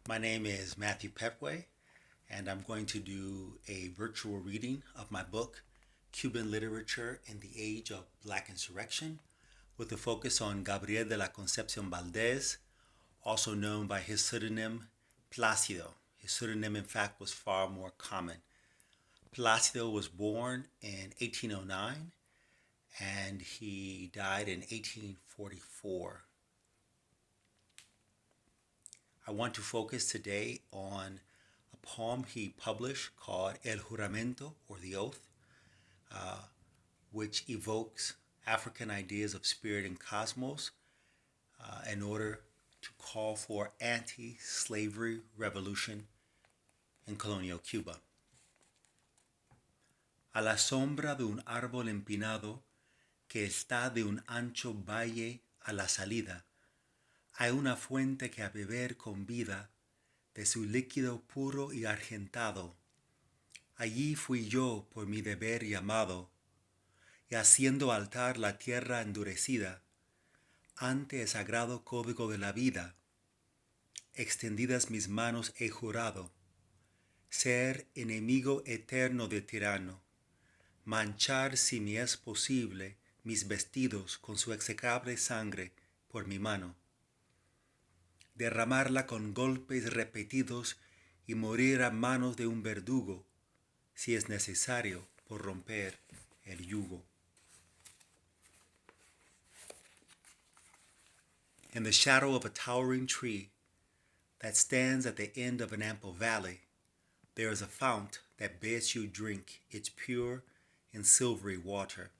My name is Matthew Petway, and I'm going to do a virtual reading of my book, Cuban Literature in the Age of Black Insurrection, with a focus on Gabriel de la Concepcion Valdez, also known by his pseudonym Plácido. His pseudonym, in fact, was far more common. Plácido was born in 1809, and he died in 1844. I want to focus today on a poem he published called El Juramento, or The Oath, which evokes African ideas of spirit and cosmos in order to call for anti-slavery revolution in colonial Cuba. A la sombra de un árbol empinado que está de un ancho valle a la salida, hay una fuente que a beber convida de su líquido puro y argentado. Allí fui yo por mi deber llamado, y haciendo altar la tierra endurecida, ante el sagrado código de la vida, extendidas mis manos he jurado, ser enemigo eterno de tirano, manchar si me es posible mis vestidos con su execrable sangre por mi mano, derramarla con golpes repetidos y morir a manos de un verdugo, si es necesario por romper el yugo. In the shadow of a towering tree that stands at the end of an ample valley, there is a fount that bids you drink its pure and silvery water.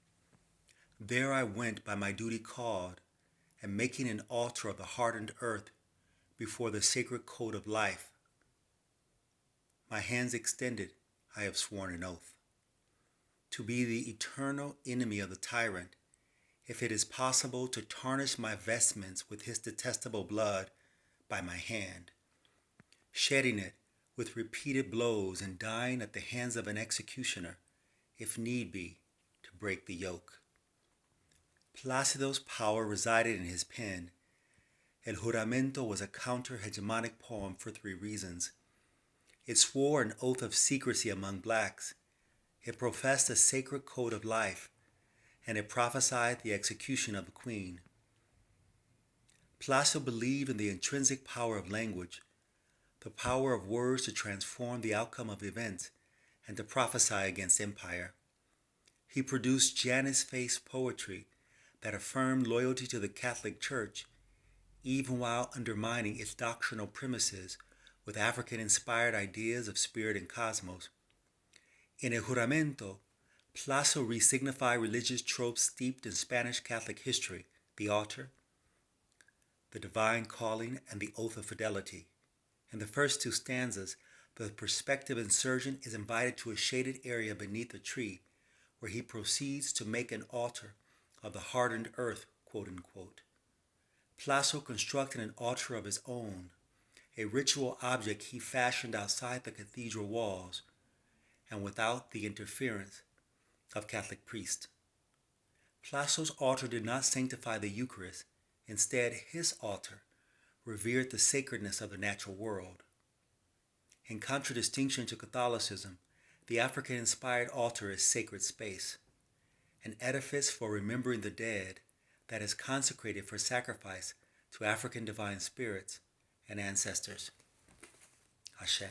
There I went by my duty called, and making an altar of the hardened earth before the sacred code of life, my hands extended, I have sworn an oath, to be the eternal enemy of the tyrant, if it is possible to tarnish my vestments with his detestable blood by my hand, shedding it with repeated blows and dying at the hands of an executioner, if need be, to break the yoke. Plácido's power resided in his pen. El Juramento was a counter-hegemonic poem for three reasons. It swore an oath of secrecy among blacks. It professed a sacred code of life, and it prophesied the execution of the queen. Plácido believed in the intrinsic power of language, the power of words to transform the outcome of events and to prophesy against empire. He produced Janus-faced poetry that affirmed loyalty to the Catholic Church, even while undermining its doctrinal premises with African-inspired ideas of spirit and cosmos. In El Juramento, Plácido resignified religious tropes steeped in Spanish Catholic history, the altar, the divine calling, and the oath of fidelity. In the first two stanzas, the prospective insurgent is invited to a shaded area beneath a tree, where he proceeds to make an altar of the hardened earth, quote-unquote. Plácido constructed an altar of his own, a ritual object he fashioned outside the cathedral walls and without the interference of Catholic priests. Plácido's altar did not sanctify the Eucharist. Instead, his altar revered the sacredness of the natural world. In contradistinction to Catholicism, the African-inspired altar is sacred space, an edifice for remembering the dead that is consecrated for sacrifice to African divine spirits and ancestors. Ashe.